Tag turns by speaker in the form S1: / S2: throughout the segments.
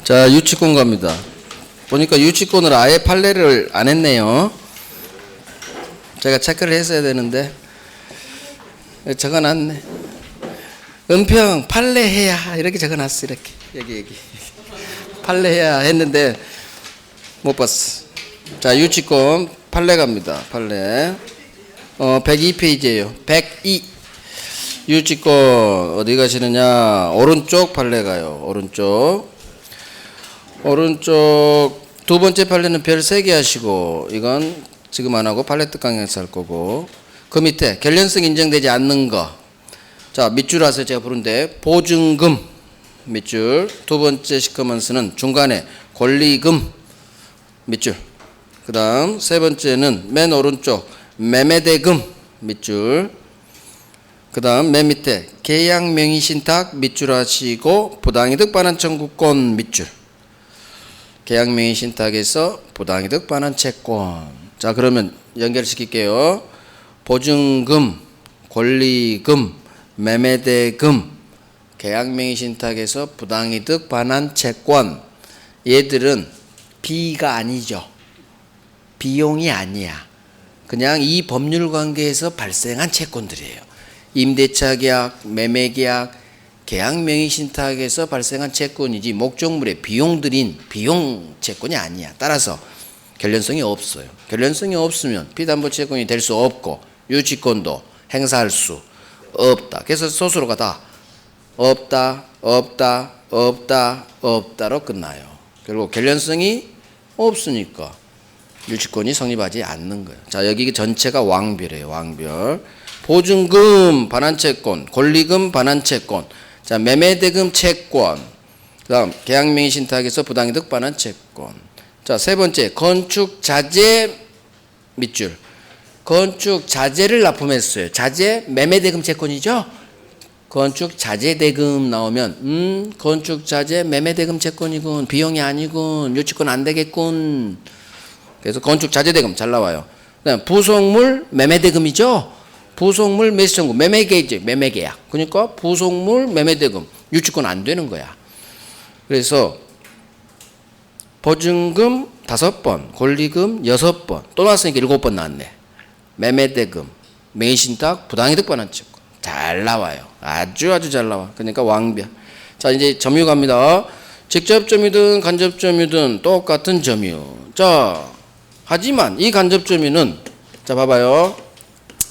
S1: 자, 유치권 갑니다. 보니까 유치권을 아예 판례를 안 했네요. 제가 체크를 했어야 되는데 적어놨네. 은평 판례해야 이렇게 적어놨어. 이렇게 여기 판례해야 했는데 못 봤어. 자, 유치권 판례 갑니다. 판례 102페이지예요 102. 유치권 어디 가시느냐. 오른쪽 판례 가요. 오른쪽 두 번째 판례는 별 3개 하시고, 이건 지금 안 하고 판례 뜻 강의에서 할 거고, 그 밑에 결련성 인정되지 않는 거. 자, 밑줄 하세요. 제가 부른데 보증금 밑줄. 두 번째 시커먼스는 중간에 권리금 밑줄. 그 다음 세 번째는 맨 오른쪽 매매대금 밑줄. 그 다음 맨 밑에 계약명의신탁 밑줄 하시고 부당이득 반환 청구권 밑줄. 계약명의신탁에서 부당이득 반환 채권. 자, 그러면 연결시킬게요. 보증금, 권리금, 매매대금, 계약명의신탁에서 부당이득 반환 채권. 얘들은 비가 아니죠. 비용이 아니야. 그냥 이 법률관계에서 발생한 채권들이에요. 임대차 계약, 매매 계약, 계약명의신탁에서 발생한 채권이지 목적물의 비용들인 비용 채권이 아니야. 따라서 결련성이 없어요. 결련성이 없으면 피담보 채권이 될 수 없고 유치권도 행사할 수 없다. 그래서 소수로가 다 없다로 끝나요. 결국 결련성이 없으니까 유치권이 성립하지 않는 거예요. 자, 여기 전체가 왕별이에요. 왕별. 보증금 반환채권, 권리금 반환채권, 자, 매매대금 채권, 그 다음 계약명의신탁에서 부당이득 반환채권. 자, 세 번째 건축자재 밑줄. 건축자재를 납품했어요. 자재 매매대금 채권이죠. 건축자재대금 나오면 건축자재 매매대금 채권이군, 비용이 아니군, 유치권 안 되겠군. 그래서 건축자재대금 잘 나와요. 그다음 부속물 매매대금이죠. 부속물 매수청구 매매계획 매매계약. 그러니까 부속물 매매대금 유치권 안 되는 거야. 그래서 보증금 5번, 권리금 6번, 또 나왔으니까 7번 나왔네. 매매대금, 명의신탁, 부당이득 반환채권 잘 나와요. 아주 잘 나와. 그러니까 왕별. 자, 이제 점유 갑니다. 직접 점유든 간접 점유든 똑같은 점유. 자, 하지만 이 간접 점유는, 자, 봐봐요.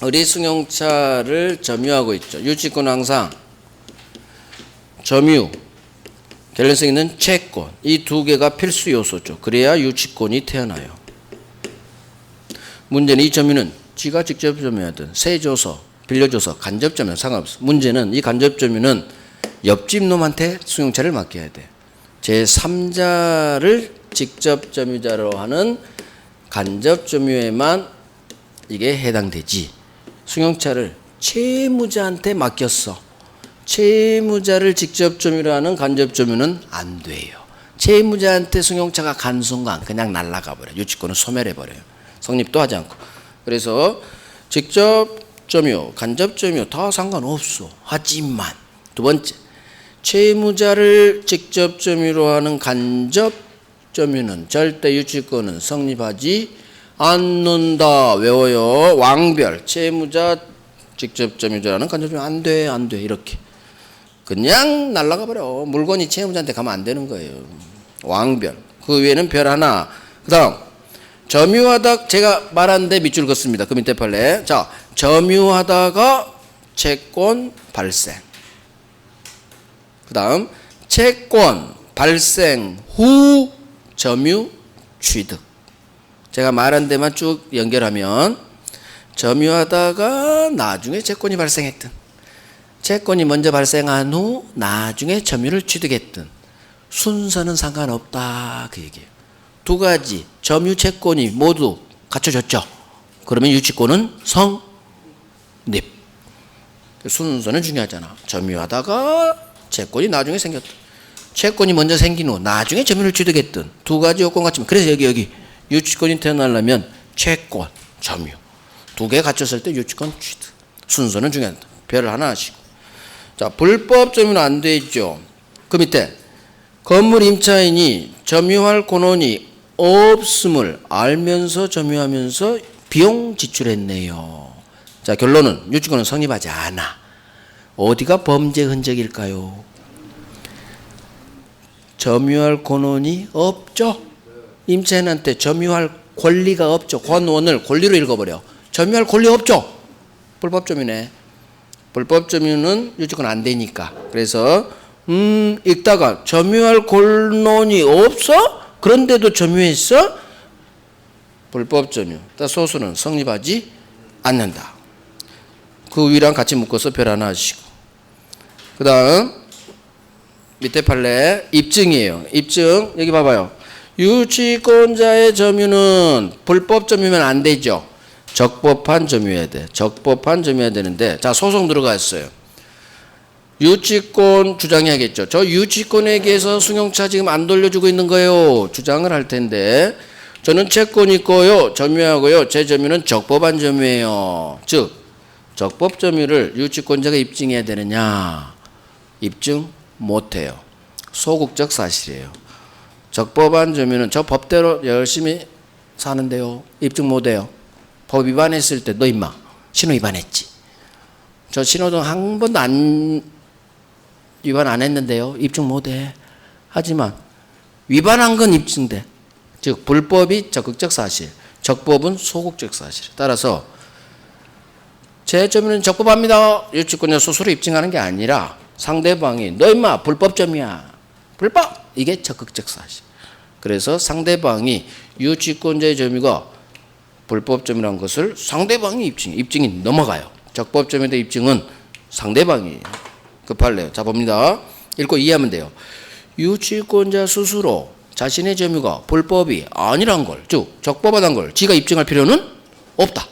S1: 우리 승용차를 점유하고 있죠. 유치권 항상 점유, 결련성 있는 채권, 이 두 개가 필수 요소죠. 그래야 유치권이 태어나요. 문제는 이 점유는 지가 직접 점유하든 세줘서 빌려줘서 간접 점유 상관없어. 문제는 이 간접 점유는 옆집 놈한테 승용차를 맡겨야 돼. 제3자를 직접 점유자로 하는 간접 점유에만 이게 해당되지. 승용차를 채무자한테 맡겼어. 채무자를 직접 점유로 하는 간접 점유는 안 돼요. 채무자한테 승용차가 간 순간 그냥 날아가 버려. 유치권은 소멸해 버려요. 성립도 하지 않고. 그래서 직접 점유, 간접 점유 다 상관없어. 하지만 두 번째, 채무자를 직접 점유로 하는 간접 점유는 절대 유치권은 성립하지 않는다. 외워요. 왕별. 채무자 직접 점유자라는 간접 점유 안 돼. 이렇게 그냥 날아가 버려. 물건이 채무자한테 가면 안 되는 거예요. 왕별. 그 위에는 별 하나. 그 다음 점유하다, 제가 말하는데 밑줄 긋습니다. 그 밑에 판례. 자, 점유하다가 채권 발생. 그 다음 채권 발생 후 점유 취득. 제가 말한 데만 쭉 연결하면 점유하다가 나중에 채권이 발생했든, 채권이 먼저 발생한 후 나중에 점유를 취득했든 순서는 상관없다, 그 얘기예요. 두 가지 점유 채권이 모두 갖춰졌죠. 그러면 유치권은 성립. 순서는 중요하잖아. 점유하다가 채권이 나중에 생겼든, 채권이 먼저 생긴 후 나중에 점유를 취득했든 두 가지 요건 같지만, 그래서 여기 유치권이 태어나려면 채권, 점유 두 개 갖췄을 때 유치권 취득. 순서는 중요하다. 별을 하나 하시고. 자, 불법 점유는 안 돼 있죠. 그 밑에 건물 임차인이 점유할 권한이 없음을 알면서 점유하면서 비용 지출했네요. 자, 결론은 유치권은 성립하지 않아. 어디가 범죄 흔적일까요? 점유할 권한이 없죠. 임차인한테 점유할 권리가 없죠. 권원을 권리로 읽어버려. 점유할 권리 없죠. 불법 점유네. 불법 점유는 유치권 안 되니까. 그래서 읽다가 점유할 권한이 없어? 그런데도 점유했어? 불법 점유. 소수는 성립하지 않는다. 그 위랑 같이 묶어서 별 하나 하시고. 그 다음 밑에 판례 입증이에요. 입증 여기 봐봐요. 유치권자의 점유는 불법 점유면 안 되죠. 적법한 점유해야 돼. 적법한 점유해야 되는데 자 소송 들어가 있어요. 유치권 주장해야겠죠. 저 유치권에 대해서 승용차 지금 안 돌려주고 있는 거예요. 주장을 할 텐데 저는 채권이 있고요. 점유하고요. 제 점유는 적법한 점유예요. 즉 적법 점유를 유치권자가 입증해야 되느냐? 입증 못해요. 소극적 사실이에요. 적법한 점유는 저 법대로 열심히 사는데요. 입증 못해요. 법 위반했을 때 너 임마 신호 위반했지. 저 신호등 한 번도 위반 안 했는데요. 입증 못해. 하지만 위반한 건 입증돼. 즉 불법이 적극적 사실, 적법은 소극적 사실. 따라서 제 점유는 적법합니다. 유치권자 스스로 입증하는 게 아니라 상대방이 너 임마 불법 점이야. 불법! 이게 적극적 사실. 그래서 상대방이 유치권자의 점유가 불법 점유라는 것을 상대방이 입증이 넘어가요. 적법 점유에 대한 입증은 상대방이 급할래요. 자 봅니다. 읽고 이해하면 돼요. 유치권자 스스로 자신의 점유가 불법이 아니란 걸, 즉 적법하다는 걸 지가 입증할 필요는 없다.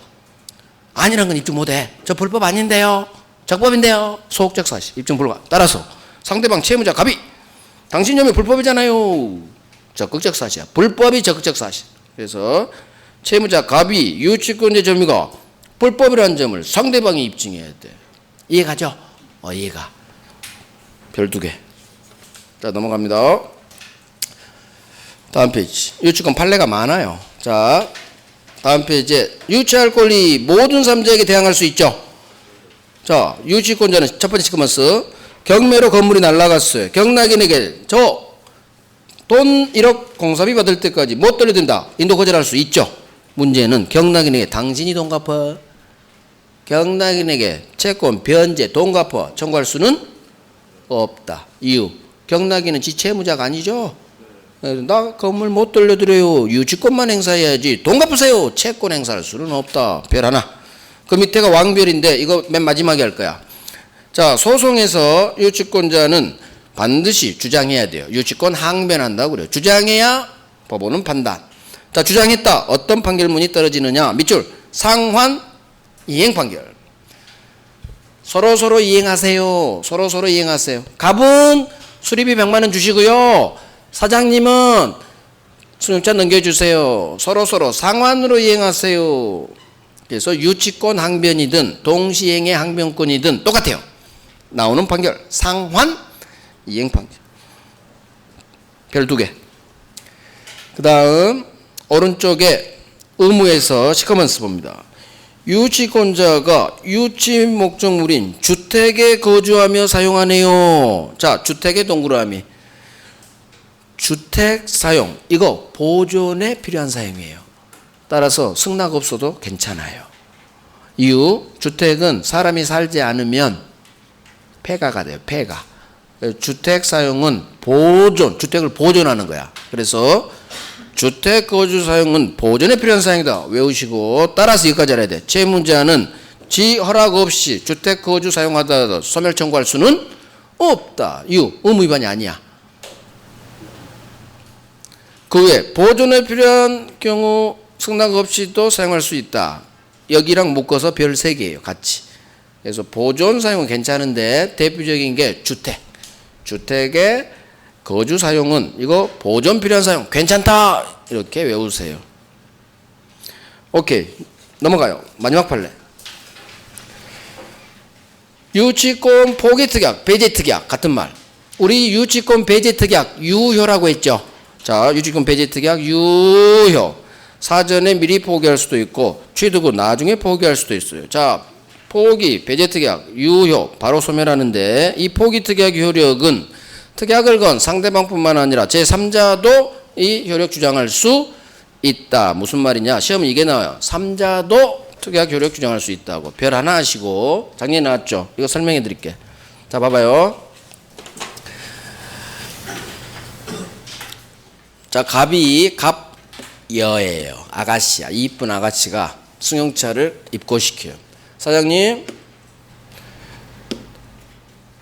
S1: 아니란 건 입증 못해. 저 불법 아닌데요. 적법인데요. 소극적 사실. 입증 불가. 따라서 상대방 채무자 갑이 당신 점유 불법이잖아요. 적극적 사실이야. 불법이 적극적 사실. 그래서 채무자 갑이 유치권자 점유가 불법이라는 점을 상대방이 입증해야 돼. 이해가죠? 이해가. 별 2개. 자 넘어갑니다. 다음 페이지. 유치권 판례가 많아요. 자 다음 페이지에 유치할 권리 모든 삼자에게 대항할 수 있죠. 자 유치권자는 첫 번째 시커먼스 경매로 건물이 날라갔어요. 경락인에게 저 돈 1억 공사비 받을 때까지 못 돌려준다. 인도 거절할 수 있죠. 문제는 경락인에게 당신이 돈 갚아. 경락인에게 채권, 변제, 돈 갚아 청구할 수는 없다. 이유 경락인은 지 채무자가 아니죠. 나 건물 못 돌려드려요. 유치권만 행사해야지. 돈 갚으세요. 채권 행사할 수는 없다. 별 하나. 그 밑에가 왕별인데 이거 맨 마지막에 할 거야. 자 소송에서 유치권자는 반드시 주장해야 돼요. 유치권 항변한다고 그래요. 주장해야 법원은 판단. 자 주장했다. 어떤 판결문이 떨어지느냐. 밑줄 상환 이행 판결. 서로 이행하세요. 서로 이행하세요. 갑은 수리비 100만 원 주시고요. 사장님은 승용차 넘겨주세요. 서로 상환으로 이행하세요. 그래서 유치권 항변이든 동시행의 항변권이든 똑같아요. 나오는 판결 상환 이행 판결. 별 2개. 그 다음 오른쪽에 의무에서 시커먼스 봅니다. 유치권자가 유치 목적물인 주택에 거주하며 사용하네요. 자 주택의 동그라미. 주택 사용 이거 보존에 필요한 사용이에요. 따라서 승낙 없어도 괜찮아요. 이유 주택은 사람이 살지 않으면 폐가가 돼요. 폐가. 주택 사용은 보존, 주택을 보존하는 거야. 그래서 주택 거주 사용은 보존에 필요한 사용이다. 외우시고 따라서 여기까지 알아야 돼. 채무자는 지 허락 없이 주택 거주 사용하다 소멸 청구할 수는 없다. 이유 의무 위반이 아니야. 그 외에 보존에 필요한 경우 승낙 없이도 사용할 수 있다. 여기랑 묶어서 별 3개예요. 같이. 그래서 보존 사용은 괜찮은데 대표적인 게 주택. 주택의 거주 사용은 이거 보존 필요한 사용 괜찮다. 이렇게 외우세요. 오케이. 넘어가요. 마지막 판례. 유치권 포기 특약, 배제 특약 같은 말. 우리 유치권 배제 특약 유효라고 했죠. 자, 유치권 배제 특약 유효. 사전에 미리 포기할 수도 있고 취득 후 나중에 포기할 수도 있어요. 자, 포기 배제 특약 유효 바로 소멸하는데 이 포기 특약 효력은 특약을 건 상대방뿐만 아니라 제3자도 이 효력 주장할 수 있다. 무슨 말이냐? 시험은 이게 나와요. 3자도 특약 효력 주장할 수 있다고. 별 하나 하시고 작년에 나왔죠. 이거 설명해 드릴게. 자, 봐봐요. 자, 갑이 갑여예요. 아가씨야. 이쁜 아가씨가 승용차를 입고시켜요. 사장님,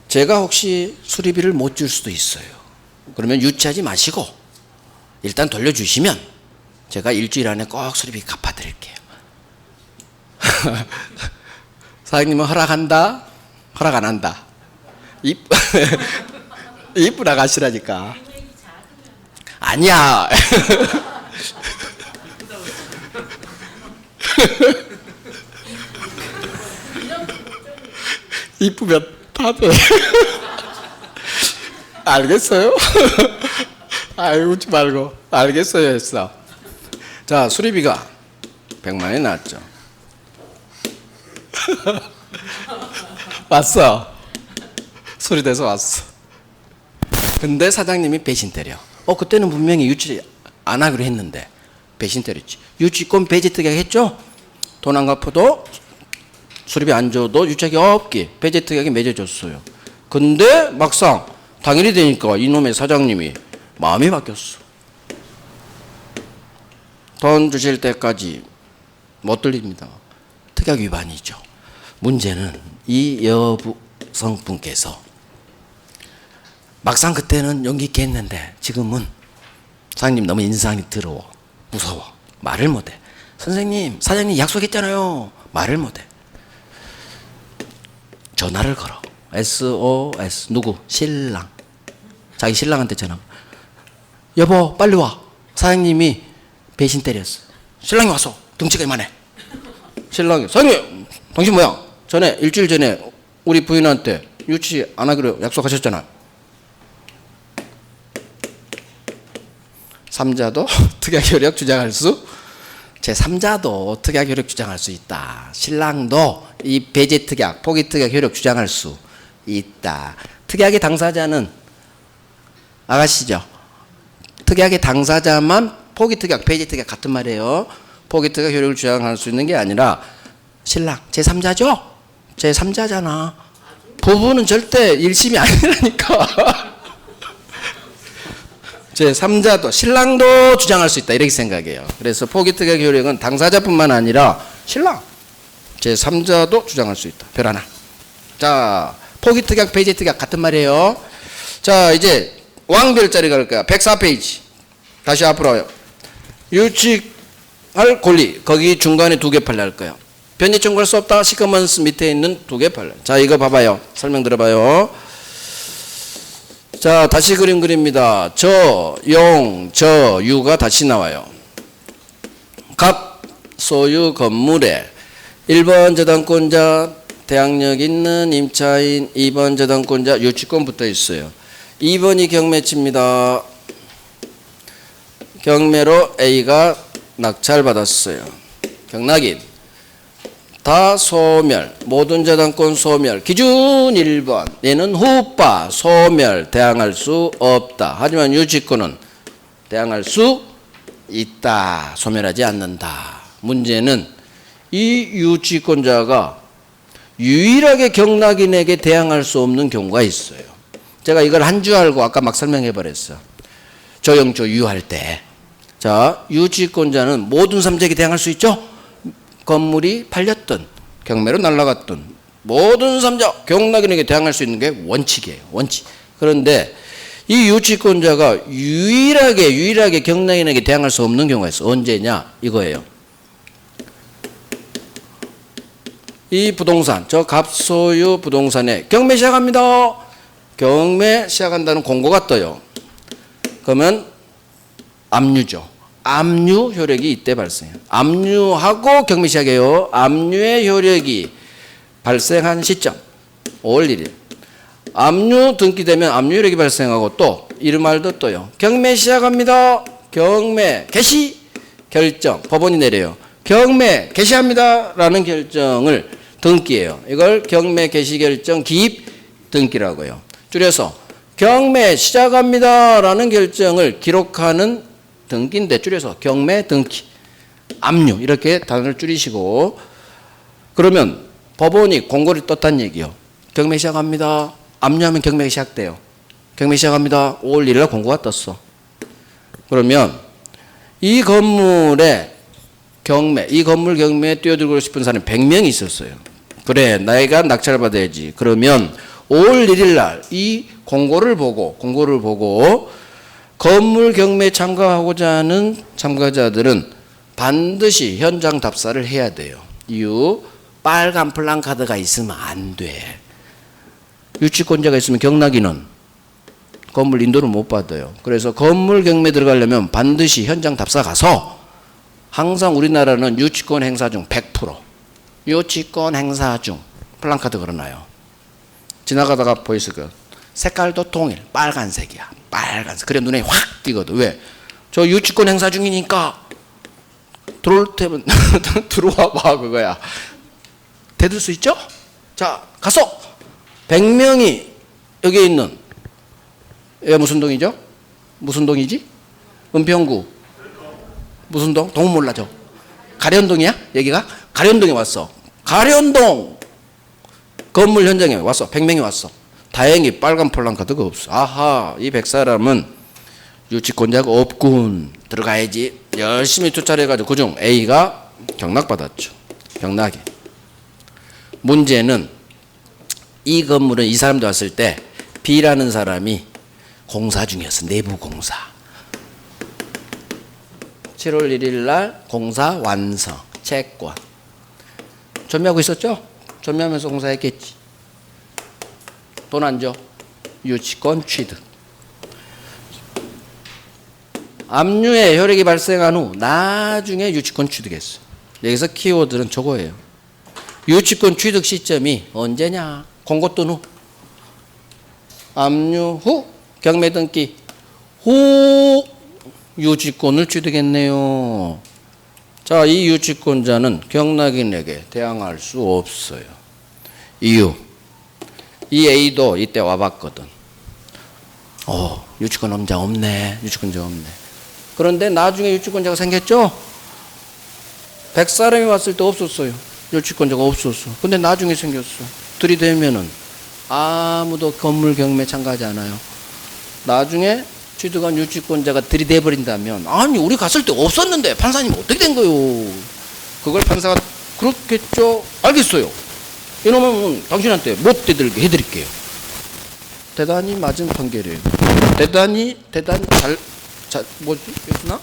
S1: 제가 혹시 수리비를 못 줄 수도 있어요. 그러면 유치하지 마시고 일단 돌려주시면 제가 일주일 안에 꼭 수리비 갚아드릴게요. 사장님은 허락한다? 허락 안 한다? 이쁜 아가씨라니까. 아니야. 이쁘면 다 돼. 알겠어요? 아이, 웃지 말고. 알겠어요 했어. 자, 수리비가 100만 원이 나왔죠. 왔어. 수리돼서 왔어. 근데 사장님이 배신 때려. 그때는 분명히 유치 안 하기로 했는데 배신 때렸지. 유치권 배제 특약 했죠? 돈 안 갚아도 수리비 안 줘도 유치하기 없게 배제 특약이 맺어줬어요. 근데 막상 당일이 되니까 이놈의 사장님이 마음이 바뀌었어. 돈 주실 때까지 못 돌립니다. 특약 위반이죠. 문제는 이 여성분께서 막상 그때는 용기 있게 했는데 지금은 사장님 너무 인상이 더러워. 무서워. 말을 못해. 선생님, 사장님 약속했잖아요. 말을 못해. 전화를 걸어. SOS. 누구? 신랑. 자기 신랑한테 전화. 여보, 빨리 와. 사장님이 배신 때렸어. 신랑이 왔어. 덩치가 이만해. 신랑이, 사장님, 당신 뭐야? 전에, 일주일 전에 우리 부인한테 유치 안 하기로 약속하셨잖아. 3자도 특약 효력 주장할 수, 제3자도 특약 효력 주장할 수 있다. 신랑도 이 배제 특약, 포기 특약 효력 주장할 수 있다. 특약의 당사자는 아가씨죠. 특약의 당사자만 포기 특약, 배제 특약 같은 말이에요. 포기 특약 효력을 주장할 수 있는 게 아니라 신랑, 제3자죠? 제3자잖아. 부부는 절대 일심이 아니라니까. 제3자도 신랑도 주장할 수 있다 이렇게 생각해요. 그래서 포기 특약 효력은 당사자뿐만 아니라 신랑, 제3자도 주장할 수 있다. 별 하나. 자, 포기 특약, 배제 특약 같은 말이에요. 자, 이제 왕별자리 갈 거야. 104페이지. 다시 앞으로 와요. 유치할 권리. 거기 중간에 두 개 판례 할 거예요. 변제 청구할 수 없다. 시커먼스 밑에 있는 두 개 판례. 자, 이거 봐봐요. 설명 들어봐요. 자, 다시 그림 그립니다. 저, 용, 저, 유가 다시 나와요. 갑, 소유 건물에 1번 저당권자 대항력 있는 임차인, 2번 저당권자 유치권 붙어 있어요. 2번이 경매치입니다. 경매로 A가 낙찰받았어요. 경락인. 다 소멸, 모든 저당권 소멸. 기준 1번. 얘는 후빠, 소멸, 대항할 수 없다. 하지만 유치권은 대항할 수 있다. 소멸하지 않는다. 문제는 이 유치권자가 유일하게 경락인에게 대항할 수 없는 경우가 있어요. 제가 이걸 한 줄 알고 아까 막 설명해 버렸어. 조영조 유할 때. 자, 유치권자는 모든 삼재에게 대항할 수 있죠? 건물이 팔렸든 경매로 날아갔든 모든 삼자 경락인에게 대항할 수 있는 게 원칙이에요. 원칙. 그런데 이 유치권자가 유일하게 경락인에게 대항할 수 없는 경우가 있어. 언제냐? 이거예요. 이 부동산, 저 갑소유 부동산에 경매 시작합니다. 경매 시작한다는 공고가 떠요. 그러면 압류죠. 압류 효력이 이때 발생해요. 압류하고 경매 시작해요. 압류의 효력이 발생한 시점 5월 1일. 압류 등기되면 압류 효력이 발생하고 또 이런 말도 또요. 경매 시작합니다. 경매 개시 결정 법원이 내려요. 경매 개시합니다 라는 결정을 등기해요. 이걸 경매 개시 결정 기입 등기라고요. 줄여서 경매 시작합니다 라는 결정을 기록하는 등기인데 줄여서 경매 등기 압류 이렇게 단어를 줄이시고 그러면 법원이 공고를 떴다는 얘기요. 경매 시작합니다. 압류하면 경매가 시작돼요. 경매 시작합니다. 5월 1일 날 공고가 떴어. 그러면 이 건물에 경매, 이 건물 경매에 뛰어들고 싶은 사람이 100명이 있었어요. 그래, 내가 낙찰을 받아야지. 그러면 5월 1일 날 이 공고를 보고 건물 경매에 참가하고자 하는 참가자들은 반드시 현장 답사를 해야 돼요. 이유, 빨간 플랜카드가 있으면 안 돼. 유치권자가 있으면 경락인은 건물 인도를 못 받아요. 그래서 건물 경매 들어가려면 반드시 현장 답사 가서 항상 우리나라는 유치권 행사 중 100% 유치권 행사 중 플랜카드 걸어놔요. 지나가다가 보였을 거야. 색깔도 통일 빨간색이야. 빨간색. 그래 눈에 확 띄거든. 왜? 저 유치권 행사 중이니까 들어올 때면 들어와 봐 그거야. 대들 수 있죠? 자 가서 100명이 여기 있는 얘 무슨 동이죠? 무슨 동이지? 은평구 무슨 동? 동은 몰라죠. 가련동이야? 여기가? 가련동에 왔어. 가련동 건물 현장에 왔어. 100명이 왔어. 다행히 빨간 플랜카드가 없어. 아하, 이 100사람은 유치권자가 없군. 들어가야지. 열심히 투자를 해가지고 그중 A가 경락받았죠. 경락이. 문제는 이 건물은 이 사람도 왔을 때 B라는 사람이 공사 중이었어. 내부 공사. 7월 1일 날 공사 완성. 채권. 전매하고 있었죠? 전매하면서 공사했겠지. 돈 안 줘. 유치권 취득. 압류의 효력이 발생한 후 나중에 유치권 취득했어. 여기서 키워드는 저거예요. 유치권 취득 시점이 언제냐? 공고 뜬 후. 압류 후 경매 등기 후 유치권을 취득했네요. 자, 이 유치권자는 경락인에게 대항할 수 없어요. 이유. 이 A도 이때 와봤거든. 유치권자 없네. 유치권자 없네. 그런데 나중에 유치권자가 생겼죠? 100사람이 왔을 때 없었어요. 유치권자가 없었어. 근데 나중에 생겼어. 들이대면은 아무도 건물 경매 참가하지 않아요. 나중에 취득한 유치권자가 들이대버린다면 아니 우리 갔을 때 없었는데 판사님 어떻게 된 거요? 그걸 판사가 그렇겠죠? 알겠어요. 이놈은 당신한테 못 대들게 해드릴게요. 대단히 맞은 판결이에요. 대단히 뭐지? 나?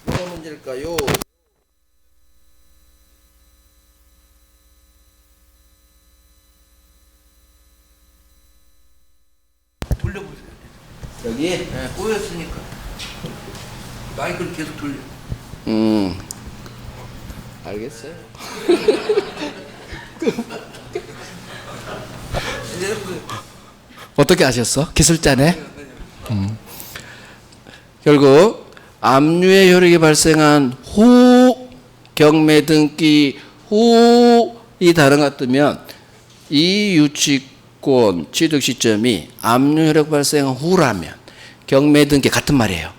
S1: 뭐가 문제일까요?
S2: 돌려보세요.
S1: 여기?
S2: 네, 꼬였으니까. 마이크를 계속 돌려.
S1: 알겠어요. 어떻게 아셨어? 기술자네? 결국 압류의 효력이 발생한 후 경매 등기 후 이 단어가 뜨면 이 유치권 취득 시점이 압류 효력 발생한 후라면 경매 등기 같은 말이에요.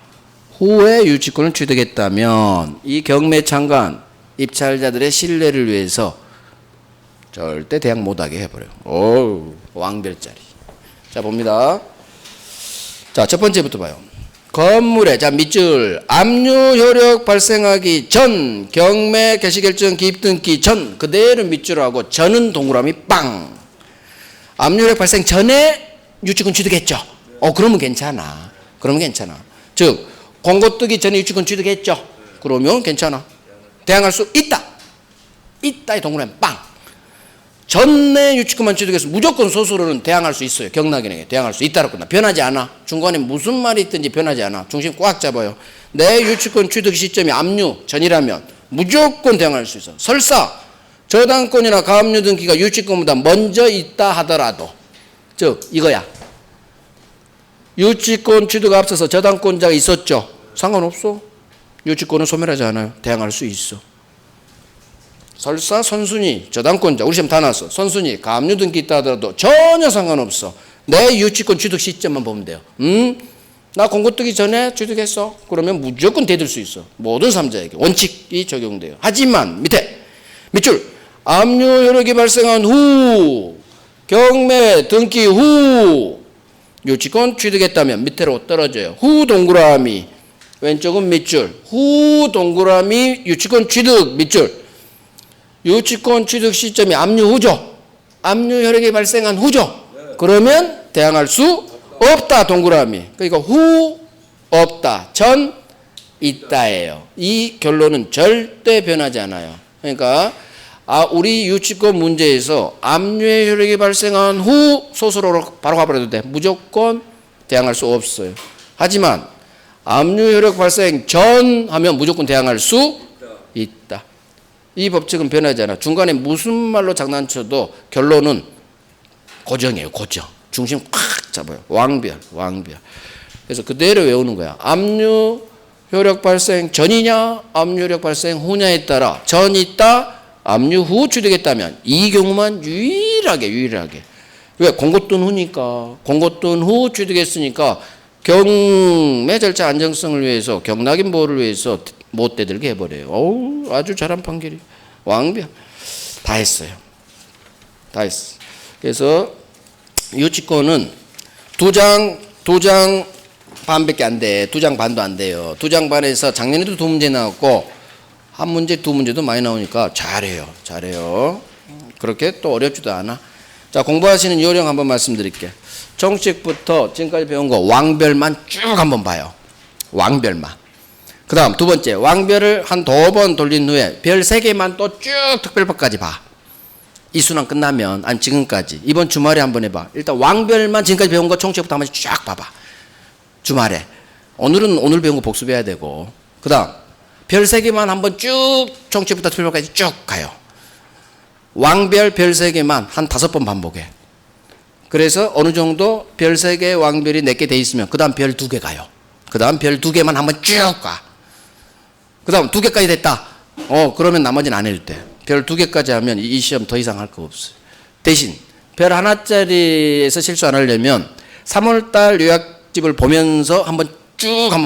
S1: 후에 유치권을 취득했다면 이 경매 참관 입찰자들의 신뢰를 위해서 절대 대항 못하게 해버려요. 오, 왕별짜리. 자, 봅니다. 자, 첫 번째부터 봐요. 건물에, 자, 밑줄, 압류 효력 발생하기 전, 경매 개시결정 기입 등기 전, 그대로 밑줄하고 전은 동그라미 빵. 압류 효력 발생 전에 유치권 취득했죠. 그러면 괜찮아. 그러면 괜찮아. 즉, 공고 뜨기 전에 유치권 취득했죠. 그러면 괜찮아. 대항할 수 있다. 있다의 동그라미 빵. 전에 유치권만 취득해서 무조건 소수로는 대항할 수 있어요. 경락인에게 대항할 수 있다라고 끝나. 변하지 않아. 중간에 무슨 말이 있든지 변하지 않아. 중심 꽉 잡아요. 내 유치권 취득 시점이 압류 전이라면 무조건 대항할 수 있어. 설사 저당권이나 가압류 등기가 유치권보다 먼저 있다 하더라도, 즉 이거야. 유치권 취득 앞서서 저당권자가 있었죠. 상관없어. 유치권은 소멸하지 않아요. 대항할 수 있어. 설사 선순위 저당권자, 우리 시험 다 나왔어. 선순위 가압류 등기 있다 하더라도 전혀 상관없어. 내 유치권 취득 시점만 보면 돼요. 나 공고 뜨기 전에 취득했어. 그러면 무조건 대들 수 있어. 모든 3자에게 원칙이 적용돼요. 하지만 밑줄 압류 효력이 발생한 후, 경매 등기 후 유치권 취득했다면 밑으로 떨어져요. 후 동그라미, 왼쪽은 밑줄. 후 동그라미 유치권 취득 밑줄. 유치권 취득 시점이 압류 후죠. 압류 효력이 발생한 후죠. 그러면 대항할 수 없다 동그라미. 그러니까 후 없다, 전 있다예요. 이 결론은 절대 변하지 않아요. 그러니까 우리 유치권 문제에서 압류의 효력이 발생한 후 소수로 바로 가버려도 돼. 무조건 대항할 수 없어요. 하지만 압류 효력 발생 전 하면 무조건 대항할 수 있다. 이 법칙은 변하지 않아. 중간에 무슨 말로 장난쳐도 결론은 고정이에요. 고정. 중심 꽉 잡아요. 왕별. 그래서 그대로 외우는 거야. 압류 효력 발생 전이냐 압류 효력 발생 후냐에 따라 전 있다, 압류 후 취득했다면 이 경우만 유일하게. 왜? 공고 뜬 후니까. 공고 뜬 후 취득했으니까 경매 절차 안정성을 위해서, 경락인 보호를 위해서 못 대들게 해버려요. 어우, 아주 잘한 판결이. 왕별. 다 했어요. 그래서 유치권은 두 장 반밖에 안 돼. 2장 반도 안 돼요. 2장 반에서 작년에도 2문제 나왔고 한 문제, 2문제도 많이 나오니까 잘해요. 그렇게 또 어렵지도 않아. 자, 공부하시는 요령 한번 말씀드릴게요. 정식부터 지금까지 배운 거 왕별만 쭉 한번 봐요. 왕별만. 그 다음 두 번째, 왕별을 한 2번 돌린 후에 별 3개만 또 쭉 특별법까지 봐. 이 순환 끝나면, 아니 지금까지. 이번 주말에 한번 해봐. 일단 왕별만 지금까지 배운 거 총책부터 한 번씩 쫙 봐봐. 주말에. 오늘은 오늘 배운 거 복습해야 되고. 그 다음 별 3개만 한번 쭉 총책부터 특별법까지 쭉 가요. 왕별 별 3개만 한 5번 반복해. 그래서 어느 정도 별 3개 왕별이 4개 돼 있으면 그 다음 별 2개 가요. 그 다음 별 2개만 한번 쭉 가. 그 다음 2개까지 됐다. 그러면 나머지는 안 해도 돼. 별 2개까지 하면 이 시험 더 이상 할 거 없어요. 대신 별 하나짜리에서 실수 안 하려면 3월달 요약집을 보면서 한번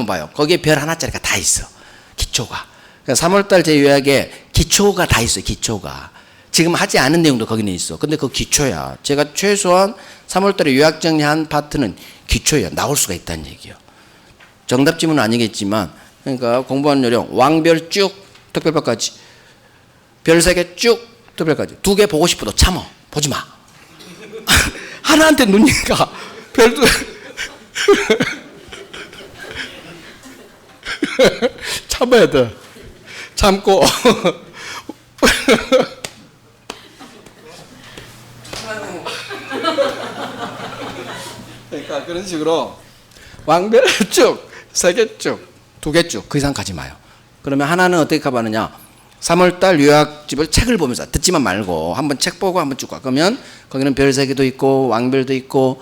S1: 봐요. 거기에 별 하나짜리가 다 있어. 기초가. 그러니까 3월달 제 요약에 기초가 다 있어요. 기초가. 지금 하지 않은 내용도 거기는 있어. 근데 그 기초야. 제가 최소한 3월달에 요약 정리한 파트는 기초야. 나올 수가 있다는 얘기예요. 정답 지문은 아니겠지만, 그러니까 공부하는 요령 왕별 쭉 특별법까지, 별 3개 쭉 특별까지. 2개 보고 싶어도 참어. 보지 마. 하나한테 눈이니까 별도 참아야 돼. 참고. 그러니까 그런 식으로 왕별 쭉, 3개 쭉, 2개 쭉, 그 이상 가지 마요. 그러면 하나는 어떻게 가봤느냐? 3월달 요약집을 책을 보면서 듣지만 말고 한번 책 보고 한번 쭉 가. 그러면 거기는 별 3개도 있고 왕별도 있고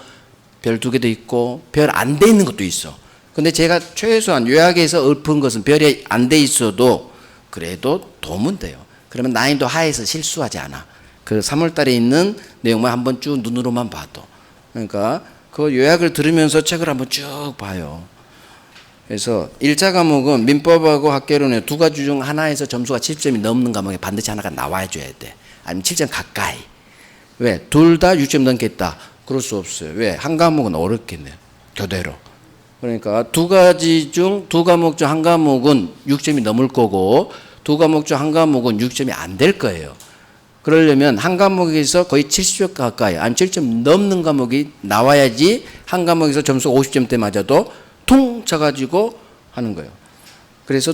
S1: 별 2개도 있고 별 안 돼 있는 것도 있어. 근데 제가 최소한 요약에서 읊은 것은 별이 안 돼 있어도 그래도 도면 돼요. 그러면 난이도 하에서 실수하지 않아. 그 3월달에 있는 내용만 한번 쭉 눈으로만 봐도. 그러니까 그 요약을 들으면서 책을 한번 쭉 봐요. 그래서 1차 과목은 민법하고 학개론의 2가지 중 하나에서 점수가 7점이 넘는 과목에 반드시 하나가 나와줘야 돼. 아니면 7점 가까이. 왜? 둘 다 6점 넘겠다. 그럴 수 없어요. 왜? 한 과목은 어렵겠네요. 교대로. 그러니까 2 과목 중 한 과목은 6점이 넘을 거고 2 과목 중 한 과목은 6점이 안 될 거예요. 그러려면 한 과목에서 거의 70점 가까이, 아니 7점 넘는 과목이 나와야지 한 과목에서 점수가 50점대 맞아도 퉁 쳐가지고 하는 거예요. 그래서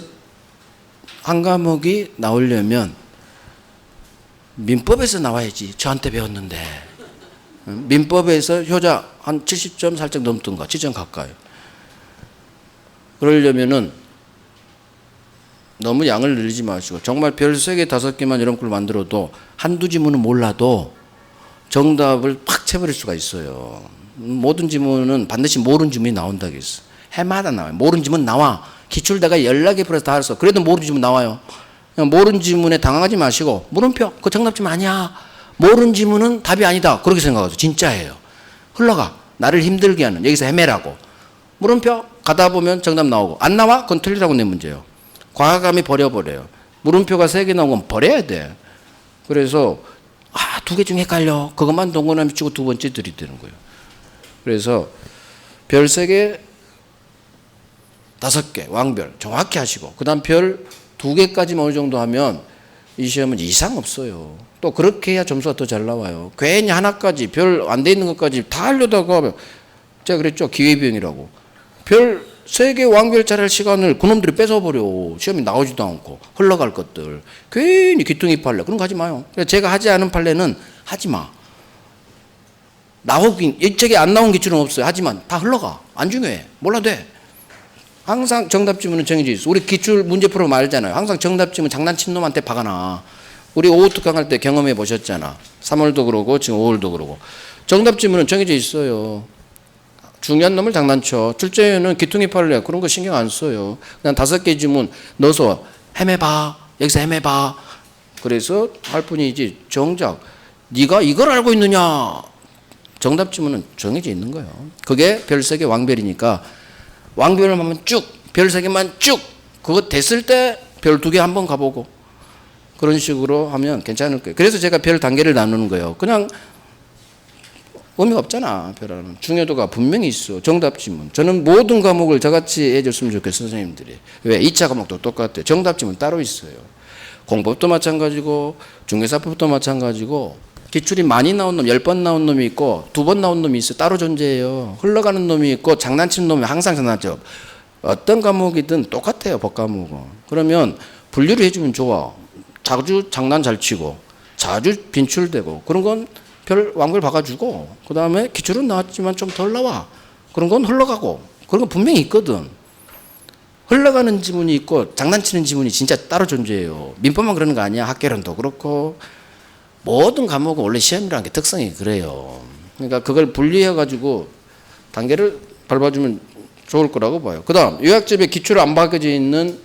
S1: 한 과목이 나오려면 민법에서 나와야지. 저한테 배웠는데 민법에서 효자 한 70점 살짝 넘던가 7점 가까이. 그러려면은 너무 양을 늘리지 마시고 정말 별 3개 5개만 이런 걸 만들어도 한두 지문은 몰라도 정답을 팍 채버릴 수가 있어요. 모든 지문은 반드시 모르는 지문이 나온다고 했어. 해마다 나와요. 모르는 지문 나와. 기출대가 연락에 풀어서 다 알았어. 그래도 모르는 지문 나와요. 그냥 모르는 지문에 당황하지 마시고 물음표 그 정답 지문 아니야. 모르는 지문은 답이 아니다. 그렇게 생각하세요. 진짜예요. 흘러가. 나를 힘들게 하는 여기서 헤매라고. 물음표 가다 보면 정답 나오고 안 나와? 그건 틀리라고 내 문제예요. 과감히 버려버려요. 물음표가 3개 나온 건 버려야 돼. 그래서 2개 중에 헷갈려. 그것만 동그라미 치고 두 번째 들이대는 거예요. 그래서 별 3개 5개 왕별 정확히 하시고 그 다음 별 2개까지만 어느 정도 하면 이 시험은 이상 없어요. 또 그렇게 해야 점수가 더 잘 나와요. 괜히 하나까지 별 안 돼 있는 것까지 다 하려다가 제가 그랬죠. 기회비용이라고. 별 3개 왕별 잘할 시간을 그놈들이 뺏어버려. 시험이 나오지도 않고 흘러갈 것들. 괜히 귀퉁이 판례 그런 거 하지 마요. 제가 하지 않은 판례는 하지 마. 나오긴 이쪽에 안 나온 기출은 없어요. 하지만 다 흘러가. 안 중요해. 몰라도 돼. 항상 정답 지문은 정해져 있어. 우리 기출 문제 풀어보면 알잖아요. 항상 정답 지문 장난친 놈한테 박아놔. 우리 5월 특강할 때 경험해 보셨잖아. 3월도 그러고 지금 5월도 그러고. 정답 지문은 정해져 있어요. 중요한 놈을 장난쳐. 출제에는 기퉁이 판례 그런 거 신경 안 써요. 그냥 5개 지문 넣어서 헤매봐. 여기서 헤매봐. 그래서 할 뿐이지 정작 네가 이걸 알고 있느냐. 정답 지문은 정해져 있는 거예요. 그게 별 3개 왕별이니까 왕별을 하면 쭉 별 3개만 쭉 그거 됐을 때 별 2개 한번 가보고 그런 식으로 하면 괜찮을 거예요. 그래서 제가 별 단계를 나누는 거예요. 그냥 의미가 없잖아. 별하는 중요도가 분명히 있어. 정답 지문. 저는 모든 과목을 저같이 해줬으면 좋겠어요. 선생님들이. 왜? 2차 과목도 똑같아요. 정답 지문 따로 있어요. 공법도 마찬가지고 중개사법도 마찬가지고 기출이 많이 나온 놈 10번 나온 놈이 있고 2번 나온 놈이 있어. 따로 존재해요. 흘러가는 놈이 있고 장난치는 놈이 항상 장난쳐. 어떤 과목이든 똑같아요. 법과목은. 그러면 분류를 해주면 좋아. 자주 장난 잘 치고 자주 빈출되고 그런 건 별 왕별 박아주고 그 다음에 기출은 나왔지만 좀 덜 나와. 그런 건 흘러가고 그런 건 분명히 있거든. 흘러가는 지문이 있고 장난치는 지문이 진짜 따로 존재해요. 민법만 그러는 거 아니야. 학계론도 그렇고 모든 과목은 원래 시험이라는 게 특성이 그래요. 그러니까 그걸 분리해가지고 단계를 밟아주면 좋을 거라고 봐요. 그 다음 요약집에 기출 안 박혀져 있는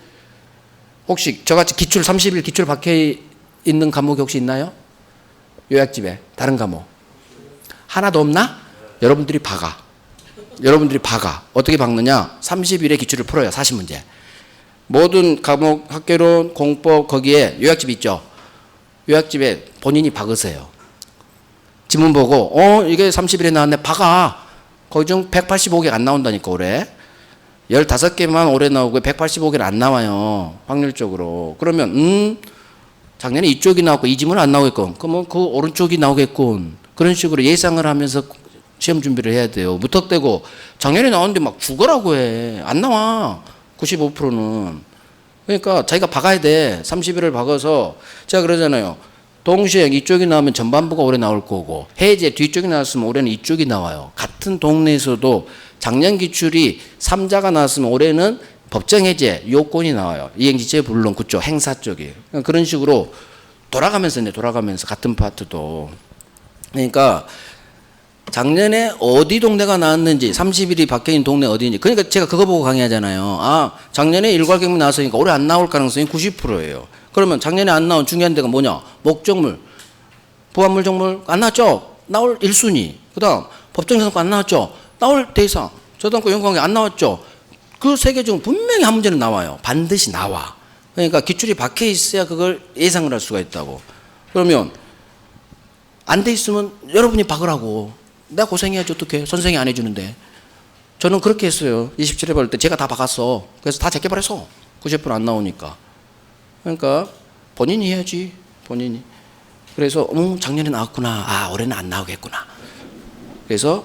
S1: 혹시 저같이 기출 30일 기출 박혀 있는 과목이 혹시 있나요? 요약집에 다른 과목 하나도 없나? 여러분들이 박아. 여러분들이 박아. 어떻게 박느냐? 30일에 기출을 풀어요. 40문제. 모든 과목 학계론 공법 거기에 요약집 있죠. 요약집에 본인이 박으세요. 지문 보고 이게 30일에 나왔네. 박아. 거기 중 185개 안 나온다니까 올해. 15개만 올해 나오고 185개는 안 나와요. 확률적으로. 그러면 작년에 이쪽이 나왔고 이 지문은 안 나오겠군. 그러면 그 오른쪽이 나오겠군. 그런 식으로 예상을 하면서 시험 준비를 해야 돼요. 무턱대고 작년에 나왔는데 막 죽어라고 해. 안 나와. 95%는. 그러니까 자기가 박아야 돼. 30일을 박아서 제가 그러잖아요. 동시에 이쪽이 나오면 전반부가 올해 나올 거고 해제 뒤쪽이 나왔으면 올해는 이쪽이 나와요. 같은 동네에서도 작년 기출이 3자가 나왔으면 올해는 법정 해제 요건이 나와요. 이행지체 불론 그쪽 행사 쪽이. 그런 식으로 돌아가면서 같은 파트도. 그러니까 작년에 어디 동네가 나왔는지 30일이 박혀있는 동네 어디인지. 그러니까 제가 그거 보고 강의하잖아요. 작년에 일괄경매 나왔으니까 올해 안 나올 가능성이 90%예요. 그러면 작년에 안 나온 중요한 데가 뭐냐? 목적물, 부합물 정물 안 나왔죠? 나올 1순위. 그 다음 법정선거 안 나왔죠? 나올 대상. 저당권 연관계 안 나왔죠? 그 3개 중 분명히 한 문제는 나와요. 반드시 나와. 그러니까 기출이 박혀 있어야 그걸 예상을 할 수가 있다고. 그러면 안 돼 있으면 여러분이 박으라고. 내가 고생해야지 어떡해. 선생이 안 해주는데. 저는 그렇게 했어요. 27회 볼 때 제가 다 박았어. 그래서 다 제껴 버렸어. 90%안 나오니까. 그러니까 본인이 해야지. 본인이. 그래서 작년에 나왔구나. 올해는 안 나오겠구나. 그래서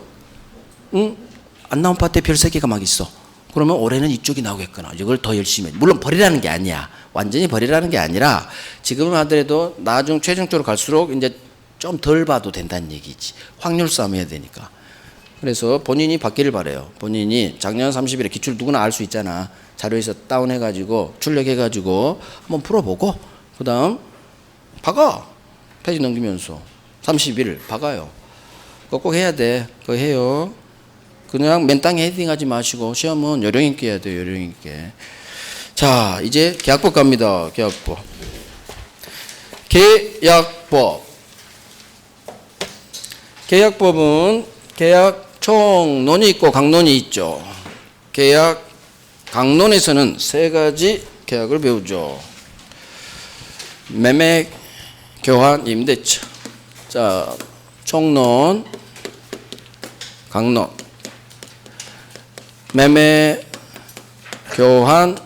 S1: 안 나온 파트에 별 3개가 막 있어. 그러면 올해는 이쪽이 나오겠구나. 이걸 더 열심히 해. 물론 버리라는 게 아니야. 완전히 버리라는 게 아니라 지금은 하더라도 최종적으로 갈수록 이제 좀 덜 봐도 된다는 얘기지. 확률 싸움 해야 되니까. 그래서 본인이 받기를 바래요. 본인이 작년 30일에 기출 누구나 알 수 있잖아. 자료에서 다운해가지고 출력해가지고 한번 풀어보고 그 다음 박아. 페이지 넘기면서 30일 박아요. 그거 꼭 해야 돼. 그거 해요. 그냥 맨땅에 헤딩하지 마시고 시험은 요령 있게 해야 돼요. 요령 있게. 자, 이제 계약법 갑니다. 계약법. 계약법. 계약법은 계약 총론이 있고 강론이 있죠. 계약 강론에서는 세 가지 계약을 배우죠. 매매, 교환, 임대차. 자, 총론, 강론. 매매, 교환,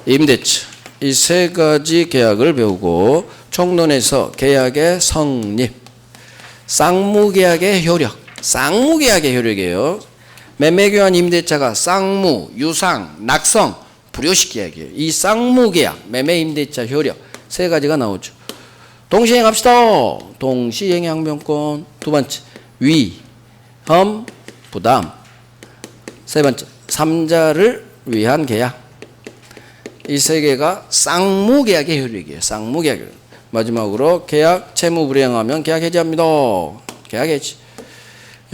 S1: 임대차. 이 세 가지 계약을 배우고 총론에서 계약의 성립, 쌍무계약의 효력, 쌍무계약의 효력이에요. 매매교환 임대차가 쌍무, 유상, 낙성, 불효식 계약이에요. 이 쌍무계약, 매매임대차 효력 세 가지가 나오죠. 동시행 합시다. 동시행 항변권. 두 번째, 위험, 부담. 세 번째, 삼자를 위한 계약. 이 세 개가 쌍무계약의 효력이에요. 쌍무계약 효력. 마지막으로 계약 채무 불이행하면 계약 해지합니다. 계약 해지.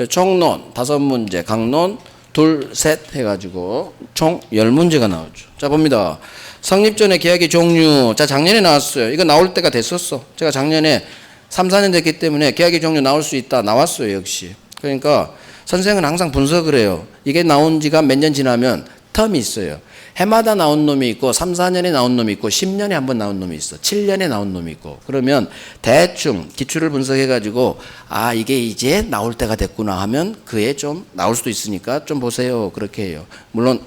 S1: 총론 5문제, 강론 둘, 셋 해가지고 총 10문제가 나오죠. 자, 봅니다. 성립 전에 계약의 종류. 자, 작년에 나왔어요. 이거 나올 때가 됐었어. 제가 작년에 3, 4년 됐기 때문에 계약의 종류 나올 수 있다. 나왔어요, 역시. 그러니까 선생은 항상 분석을 해요. 이게 나온 지가 몇 년 지나면 텀이 있어요. 해마다 나온 놈이 있고 3, 4년에 나온 놈이 있고 10년에 한 번 나온 놈이 있어. 7년에 나온 놈이 있고. 그러면 대충 기출을 분석해 가지고 아, 이게 이제 나올 때가 됐구나 하면 그에 좀 나올 수도 있으니까 좀 보세요. 그렇게 해요. 물론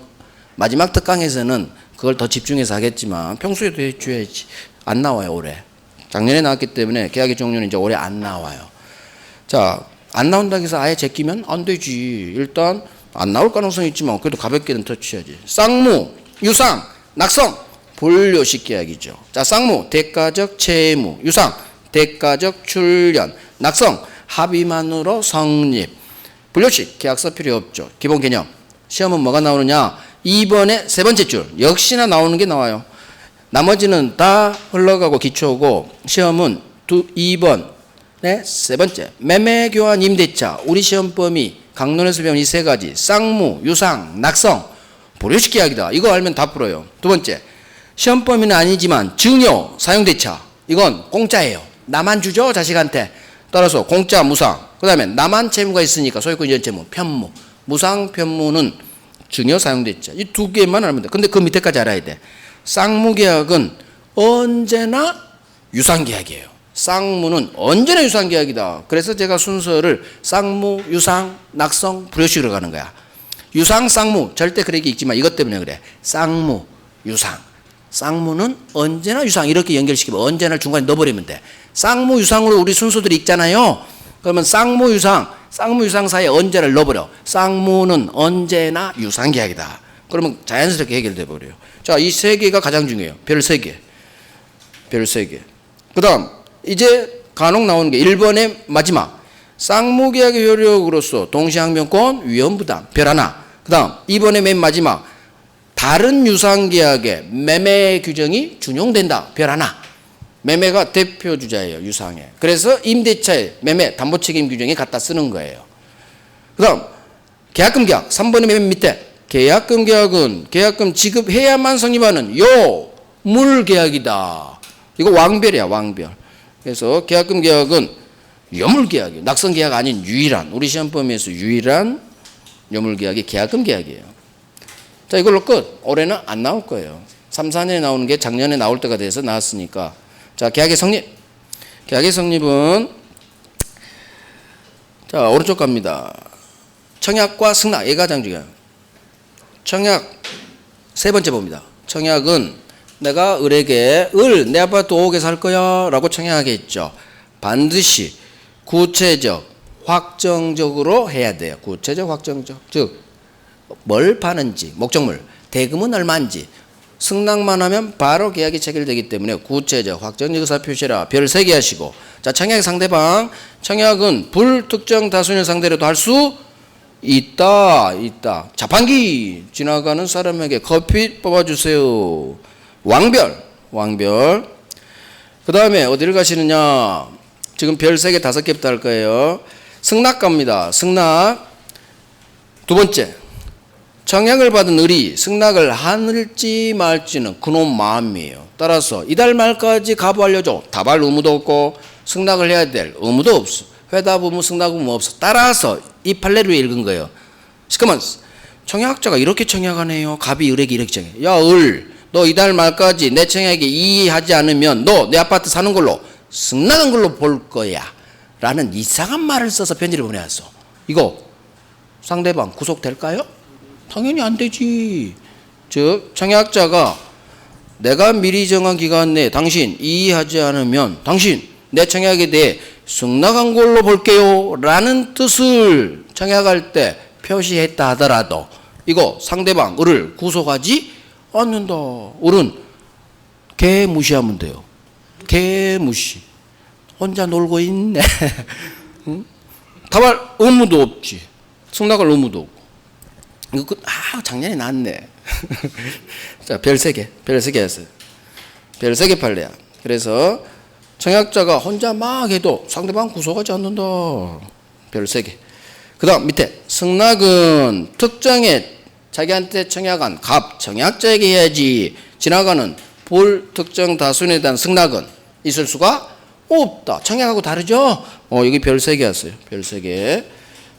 S1: 마지막 특강에서는 그걸 더 집중해서 하겠지만 평소에도 해줘야지. 안 나와요, 올해. 작년에 나왔기 때문에 계약의 종류는 이제 올해 안 나와요. 자, 안 나온다고 해서 아예 제끼면 안 되지. 일단 안 나올 가능성이 있지만 그래도 가볍게는 터치해야지. 쌍무, 유상, 낙성, 불효식 계약이죠. 자, 쌍무, 대가적 채무, 유상, 대가적 출연, 낙성, 합의만으로 성립. 불효식, 계약서 필요 없죠. 기본 개념. 시험은 뭐가 나오느냐? 2번의 세 번째 줄. 역시나 나오는 게 나와요. 나머지는 다 흘러가고 기초고 시험은 2번. 네, 세 번째. 매매, 교환, 임대차. 우리 시험 범위 강론에서 배운 이 세 가지. 쌍무, 유상, 낙성, 불효식 계약이다. 이거 알면 다 풀어요. 두 번째. 시험 범위는 아니지만 증여, 사용대차. 이건 공짜예요. 나만 주죠, 자식한테. 따라서 공짜, 무상. 그 다음에 나만 채무가 있으니까 소유권 이전 채무, 편무. 무상, 편무는 증여, 사용대차. 이 두 개만 알면 돼. 근데 그 밑에까지 알아야 돼. 쌍무 계약은 언제나 유상 계약이에요. 쌍무는 언제나 유상 계약이다. 그래서 제가 순서를 쌍무, 유상, 낙성, 불효식으로 가는 거야. 유상, 쌍무 절대 그런 게 있지만 이것 때문에 그래. 쌍무, 유상. 쌍무는 언제나 유상 이렇게 연결시키면 언제나 중간에 넣어버리면 돼. 쌍무, 유상으로 우리 순서들이 있잖아요. 그러면 쌍무, 유상 사이에 언제를 넣어버려. 쌍무는 언제나 유상 계약이다. 그러면 자연스럽게 해결돼 버려요. 자, 이 세 개가 가장 중요해요. 별 3개. 별 3개. 그 다음 이제 간혹 나오는 게 1번의 마지막 쌍무계약의 효력으로서 동시항변권 위험부담 별 하나. 그 다음 2번의 맨 마지막 다른 유상계약의 매매 규정이 준용된다 별 하나. 매매가 대표주자예요, 유상에. 그래서 임대차의 매매 담보책임 규정에 갖다 쓰는 거예요. 그 다음 계약금 계약 3번의 맨 밑에 계약금 계약은 계약금 지급해야만 성립하는 요물계약이다. 이거 왕별이야, 왕별. 그래서 계약금 계약은 요물계약이에요. 낙성계약 아닌 유일한, 우리 시험 범위에서 유일한 요물계약이 계약금 계약이에요. 자, 이걸로 끝. 올해는 안 나올 거예요. 3, 4년에 나오는 게 작년에 나올 때가 돼서 나왔으니까. 자, 계약의 성립. 계약의 성립은 자, 오른쪽 갑니다. 청약과 승낙, 얘가 가장 중요해요. 청약 세 번째 봅니다. 청약은 내가 을에게 내 아파트 5억에 살 거야 라고 청약하겠죠. 반드시 구체적, 확정적으로 해야 돼요. 구체적, 확정적. 즉 뭘 파는지, 목적물, 대금은 얼마인지 승낙만 하면 바로 계약이 체결되기 때문에 구체적, 확정적 의사 표시라 별 3개 하시고. 자, 청약 상대방. 청약은 불특정 다수인을 상대로도 할 수 있다. 자판기 지나가는 사람에게 커피 뽑아주세요. 왕별. 그 다음에 어디를 가시느냐? 지금 별 3개, 5개부터 할 거예요. 승낙 갑니다. 승낙. 두 번째, 청약을 받은 을이 승낙을 할지 말지는 그놈 마음이에요. 따라서 이달 말까지 가부 알려줘. 답할 의무도 없고 승낙을 해야 될 의무도 없어. 회답 의무, 승낙 의무 없어. 따라서 이 판례를 읽은 거예요. 잠깐만, 청약자가 이렇게 청약하네요. 갑이 을에게 이렇게 청약. 야, 을, 너 이달 말까지 내 청약에 이의하지 않으면 너 내 아파트 사는 걸로 승낙한 걸로 볼 거야. 라는 이상한 말을 써서 편지를 보내왔어. 이거 상대방 구속될까요? 당연히 안 되지. 즉 청약자가 내가 미리 정한 기간 내에 당신 이의하지 않으면 당신 내 청약에 대해 승낙한 걸로 볼게요 라는 뜻을 청약할 때 표시했다 하더라도 이거 상대방 을을 구속하지 않는다. 을은 개 무시하면 돼요. 개 무시. 혼자 놀고 있네. 응? 답할 의무도 없지. 승낙할 의무도 없고. 이거 작년에 났네. 자, 별 3개 했어요. 별 3개 판례야. 그래서 청약자가 혼자 막 해도 상대방 구속하지 않는다. 별 3개. 그 다음 밑에 승낙은 특정의 자기한테 청약한 갑 청약자에게 해야지 지나가는 불특정 다수에 대한 승낙은 있을 수가 없다. 청약하고 다르죠? 여기 별 3개 했어요. 별 3개.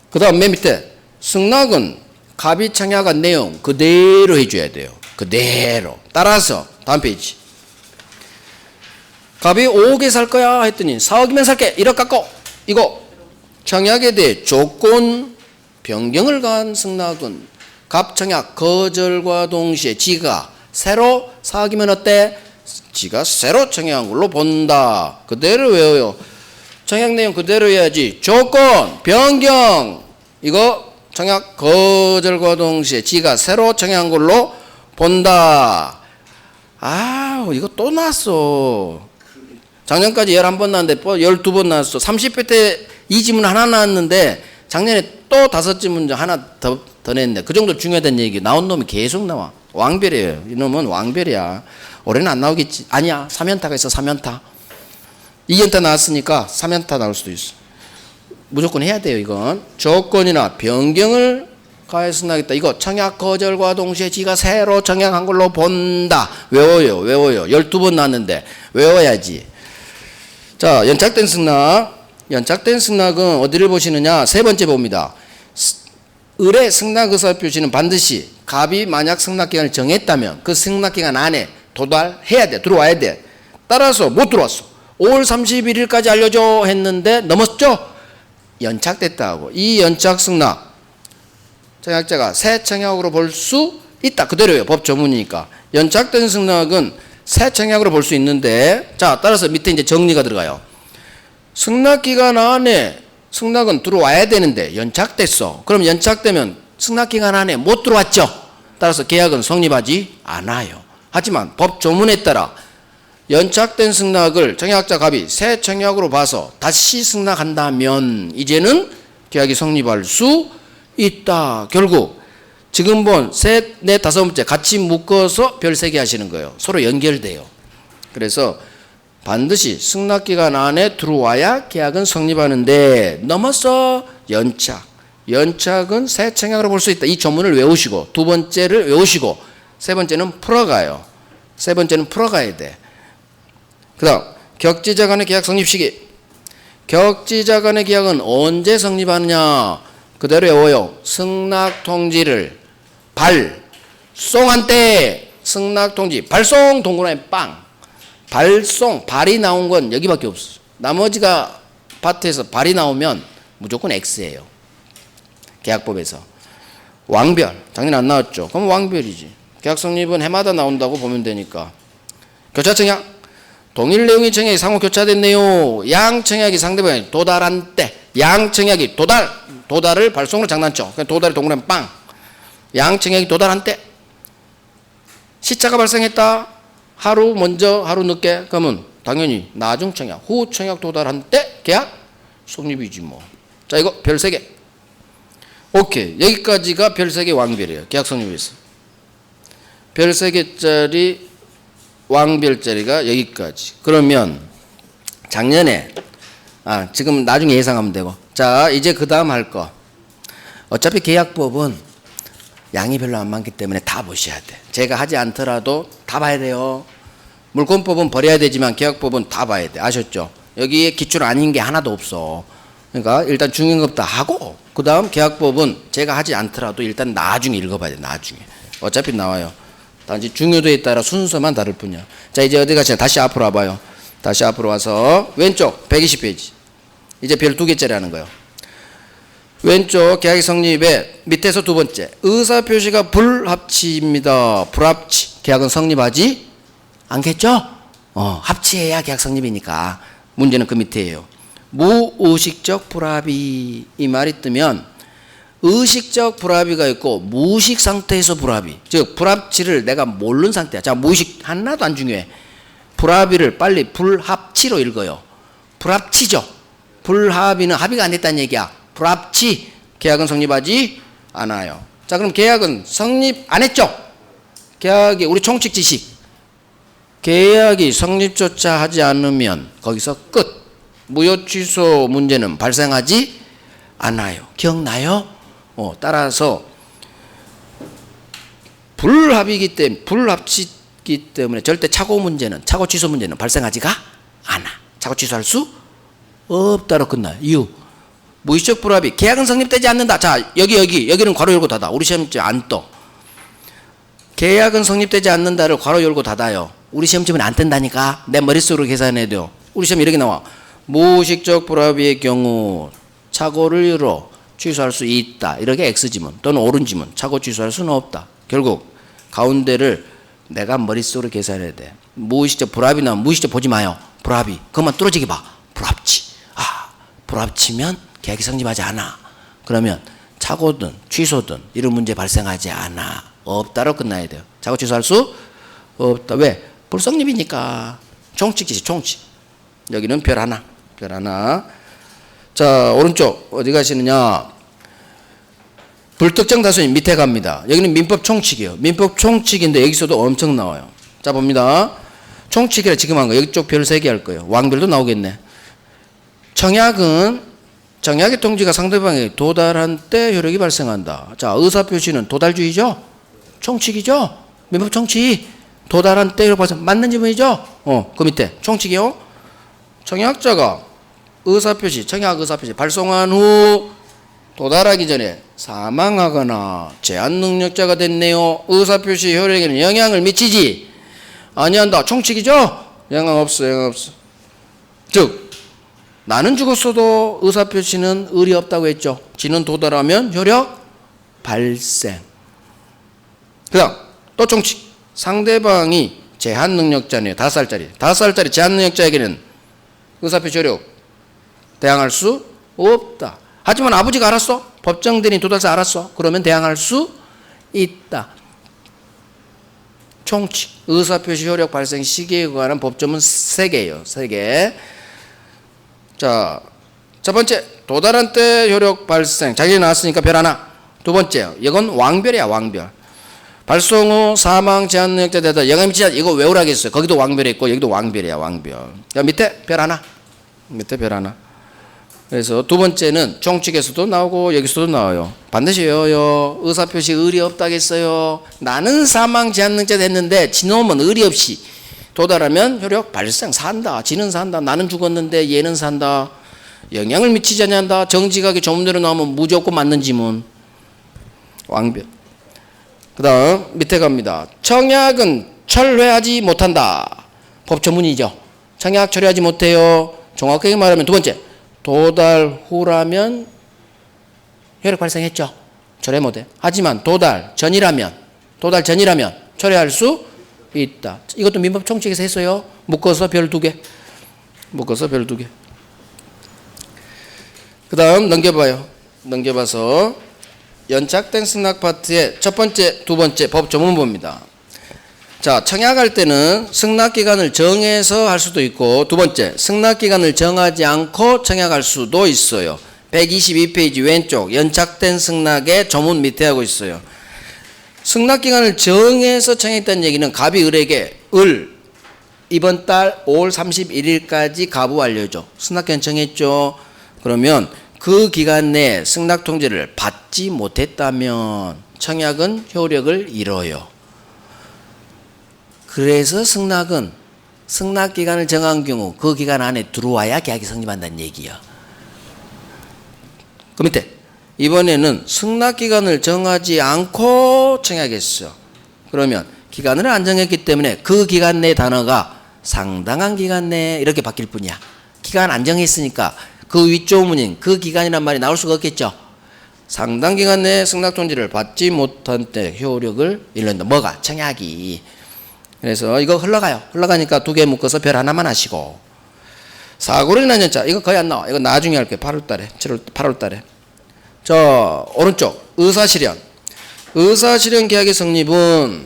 S1: 그 다음 맨 밑에 승낙은 갑이 청약한 내용 그대로 해줘야 돼요. 그대로. 따라서 다음 페이지. 갑이 5개 살 거야 했더니 4억이면 살게. 1억 갖고. 이거 청약에 대해 조건 변경을 가한 승낙은 갑 청약 거절과 동시에 지가 새로 4억이면 어때? 지가 새로 청약한 걸로 본다. 그대로 외워요. 청약 내용 그대로 해야지. 조건 변경. 이거 청약 거절과 동시에 지가 새로 청약한 걸로 본다. 이거 또 나왔어. 작년까지 11번 나왔는데 12번 나왔어. 30회 때 이 지문 하나 나왔는데 작년에 또 5지 문제 하나 더 냈네. 그 정도 중요하다는 얘기. 나온 놈이 계속 나와. 왕별이에요. 이놈은 왕별이야. 올해는 안 나오겠지. 아니야. 3연타가 있어. 3연타. 2연타 나왔으니까 3연타 나올 수도 있어. 무조건 해야 돼요. 이건 조건이나 변경을 가해서 나겠다. 이거 청약 거절과 동시에 지가 새로 청약한 걸로 본다. 외워요. 12번 나왔는데 외워야지. 자, 연착된 승낙. 연착된 승낙은 어디를 보시느냐? 3번째 봅니다. 을의 승낙 의사 표시는 반드시 갑이 만약 승낙 기간을 정했다면 그 승낙 기간 안에 도달해야 돼. 들어와야 돼. 따라서 못 들어왔어. 5월 31일까지 알려줘 했는데 넘었죠? 연착됐다고. 이 연착 승낙 청약자가 새 청약으로 볼 수 있다. 그대로예요. 법 조문이니까. 연착된 승낙은 새 청약으로 볼 수 있는데, 자, 따라서 밑에 이제 정리가 들어가요. 승낙 기간 안에 승낙은 들어와야 되는데 연착됐어. 그럼 연착되면 승낙 기간 안에 못 들어왔죠. 따라서 계약은 성립하지 않아요. 하지만 법 조문에 따라 연착된 승낙을 청약자 갑이 새 청약으로 봐서 다시 승낙한다면 이제는 계약이 성립할 수 있다. 결국 지금 본 셋, 넷, 5번째 같이 묶어서 별 3개 하시는 거예요. 서로 연결돼요. 그래서 반드시 승낙기간 안에 들어와야 계약은 성립하는데 넘어서 연착. 연착은 새 청약으로 볼 수 있다. 이 조문을 외우시고 두 번째를 외우시고 세 번째는 풀어가요. 세 번째는 풀어가야 돼. 그 다음 격지자 간의 계약 성립 시기. 격지자 간의 계약은 언제 성립하느냐. 그대로 외워요. 승낙 통지를 발송한 때 승낙 통지 발송 동그라미 빵. 발송 발이 나온 건 여기밖에 없어. 나머지가 파트에서 발이 나오면 무조건 X예요. 계약법에서. 왕별 작년에 안 나왔죠. 그럼 왕별이지. 계약 성립은 해마다 나온다고 보면 되니까. 교차 청약 동일 내용의 청약이 상호 교차됐네요. 양 청약이 상대방에 도달한 때 양 청약이 도달을 발송으로 장난쳐. 도달이 동그라미 빵. 양 청약이 도달한 때 시차가 발생했다. 하루 먼저 하루 늦게 그러면 당연히 나중 청약 후 청약 도달한 때 계약 성립이지 뭐. 자, 이거 별 3개. 오케이. 여기까지가 별 3개 왕별이에요. 계약 성립에서. 별 3개짜리 왕별짜리가 여기까지. 그러면 작년에 지금 나중에 예상하면 되고. 자, 이제 그 다음 할 거. 어차피 계약법은 양이 별로 안 많기 때문에 다 보셔야 돼. 제가 하지 않더라도 다 봐야 돼요. 물권법은 버려야 되지만 계약법은 다 봐야 돼. 아셨죠? 여기에 기출 아닌 게 하나도 없어. 그러니까 일단 중요한 것 다 하고 그 다음 계약법은 제가 하지 않더라도 일단 나중에 읽어봐야 돼. 나중에. 어차피 나와요. 단지 중요도에 따라 순서만 다를 뿐이야. 자, 이제 어디 가시냐. 다시 앞으로 와봐요. 다시 앞으로 와서 왼쪽 120페이지. 이제 별 2개짜리 하는 거예요. 왼쪽 계약이 성립에 밑에서 두 번째 의사표시가 불합치입니다. 불합치. 계약은 성립하지 않겠죠? 합치해야 계약 성립이니까. 문제는 그 밑에예요. 무의식적 불합의. 이 말이 뜨면 의식적 불합의가 있고 무의식 상태에서 불합의. 즉 불합치를 내가 모르는 상태야. 자, 무의식 하나도 안 중요해. 불합의를 빨리 불합치로 읽어요. 불합치죠. 불합의는 합의가 안 됐다는 얘기야. 불합치. 계약은 성립하지 않아요. 자, 그럼 계약은 성립 안 했죠? 계약이 우리 총칙 지식. 계약이 성립조차 하지 않으면 거기서 끝. 무효 취소 문제는 발생하지 않아요. 기억나요? 따라서 불합이기 때문에 불합치기 때문에 절대 차고 취소 문제는 발생하지가 않아. 차고 취소할 수 없다로 끝나요. 이유. 무의식 불합의. 계약은 성립되지 않는다. 자, 여기는 괄호 열고 닫아. 우리 시험지 안 떠. 계약은 성립되지 않는다를 괄호 열고 닫아요. 우리 시험지는 안 뜬다니까. 내 머릿속으로 계산해야 돼요. 우리 시험 이렇게 나와. 무의식적 불합의의 경우 착오를 이유로 취소할 수 있다. 이렇게 X지문 또는 옳은 지문. 착오 취소할 수는 없다. 결국 가운데를 내가 머릿속으로 계산해야 돼. 무의식적 불합의 나오면 무의식적 보지 마요. 불합의. 그것만 뚫어지게 봐. 불합치. 불합치면 계약이 성립하지 않아. 그러면 착오든 취소든 이런 문제 발생하지 않아. 없다로 끝나야 돼요. 착오 취소할 수 없다. 왜? 불성립이니까. 총칙이지, 총칙. 여기는 별 하나. 별 하나. 자, 오른쪽 어디 가시느냐. 불특정 다수인 밑에 갑니다. 여기는 민법 총칙이에요. 민법 총칙인데 여기서도 엄청 나와요. 자, 봅니다. 총칙이라 지금 한 거. 여기 쪽 별 3개 할 거예요. 왕별도 나오겠네. 청약은 청약의 통지가 상대방에 도달한 때 효력이 발생한다. 자, 의사표시는 도달주의죠? 총칙이죠? 민법 총칙. 도달한 때 효력 발생. 맞는 질문이죠? 그 밑에 총칙이요. 청약자가 의사표시, 청약 의사표시 발송한 후 도달하기 전에 사망하거나 제한 능력자가 됐네요. 의사표시 효력에는 영향을 미치지 아니한다. 총칙이죠? 영향 없어, 영향 없어. 즉 나는 죽었어도 의사표시는 의리 없다고 했죠. 지는 도달하면 효력 발생. 그 다음 또 총칙. 상대방이 제한 능력자네요. 5살짜리. 5살짜리 제한 능력자에게는 의사표시 효력 대항할 수 없다. 하지만 아버지가 알았어. 법정 대리인 도달사 알았어. 그러면 대항할 수 있다. 총칙. 의사표시 효력 발생 시기에 관한 법조문 3개예요. 3개. 자, 첫 번째 도달한 때 효력 발생. 자기가 나왔으니까 별 하나. 두 번째 이건 왕별이야. 왕별. 발송 후 사망 제한 능력자 되다 영향 미치지 않는다. 이거 외우라겠어요. 거기도 왕별이 있고 여기도 왕별이야. 왕별. 야, 밑에 별 하나. 밑에 별 하나. 그래서 두 번째는 총칙에서도 나오고 여기서도 나와요. 반드시 외워요. 의사표시 의리 없다겠어요. 나는 사망 제한 능력자 됐는데 지놈은 의리 없이 도달하면 효력 발생. 산다. 지는 산다. 나는 죽었는데 얘는 산다. 영향을 미치지 않는다. 정직하게 조문대로 나오면 무조건 맞는 지문. 왕별. 그 다음 밑에 갑니다. 청약은 철회하지 못한다. 법조문이죠. 청약 철회하지 못해요. 정확하게 말하면 두 번째 도달 후라면 효력 발생했죠. 철회 못해. 하지만 도달 전이라면 철회할 수 있다. 이것도 민법 총칙에서 했어요. 묶어서 별 2개. 묶어서 별 2개. 그 다음 넘겨봐요. 넘겨봐서 연착된 승낙 파트의 첫 번째, 두 번째 법조문 봅니다. 자, 청약할 때는 승낙기간을 정해서 할 수도 있고 두 번째, 승낙기간을 정하지 않고 청약할 수도 있어요. 122페이지 왼쪽 연착된 승낙의 조문 밑에 하고 있어요. 승낙기간을 정해서 청약했다는 얘기는 갑이 을에게 이번 달 5월 31일까지 가부 완료죠. 승낙기간 정했죠. 그러면 그 기간 내에 승낙 통지를 받지 못했다면 청약은 효력을 잃어요. 그래서 승낙은 승낙 기간을 정한 경우 그 기간 안에 들어와야 계약이 성립한다는 얘기야. 그 밑에 이번에는 승낙 기간을 정하지 않고 청약했어. 그러면 기간을 안 정했기 때문에 그 기간 내 단어가 상당한 기간 내에 이렇게 바뀔 뿐이야. 기간 안 정했으니까 그 윗조문인 그 기간이란 말이 나올 수가 없겠죠. 상당 기간 내에 승낙 통지를 받지 못한 때 효력을 잃는다. 뭐가? 청약이. 그래서 이거 흘러가요. 흘러가니까 두 개 묶어서 별 하나만 하시고. 사고를 난 연차 이거 거의 안 나와. 이거 나중에 할게요. 8월달에 8월달에. 저 오른쪽 의사실현. 의사실현 계약의 성립은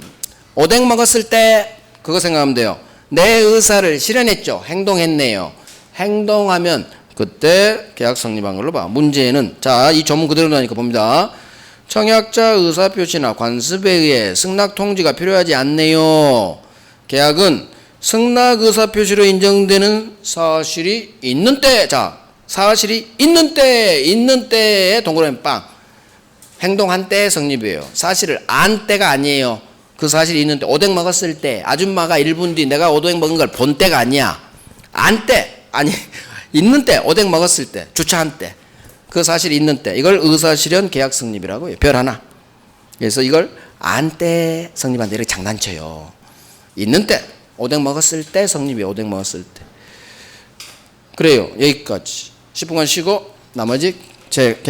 S1: 오뎅 먹었을 때 그거 생각하면 돼요. 내 의사를 실현했죠. 행동했네요. 행동하면 그때 계약 성립한 걸로 봐. 문제는 자, 이 조문 그대로 나니까 봅니다. 청약자 의사표시나 관습에 의해 승낙 통지가 필요하지 않네요. 계약은 승낙 의사표시로 인정되는 사실이 있는 때, 자, 사실이 있는 때에 동그라미 빵. 행동한 때 성립이에요. 사실을 안 때가 아니에요. 그 사실이 있는 때, 오뎅 먹었을 때, 아줌마가 1분 뒤 내가 오뎅 먹은 걸 본 때가 아니야. 안 때, 아니, 있는 때, 오뎅 먹었을 때, 주차한 때, 그 사실이 있는 때, 이걸 의사실현 계약 성립이라고 해요. 별 하나. 그래서 이걸 안 때 성립한다. 이렇게 장난쳐요. 있는 때, 오뎅 먹었을 때 성립이에요. 오뎅 먹었을 때. 그래요. 여기까지. 10분간 쉬고, 나머지 제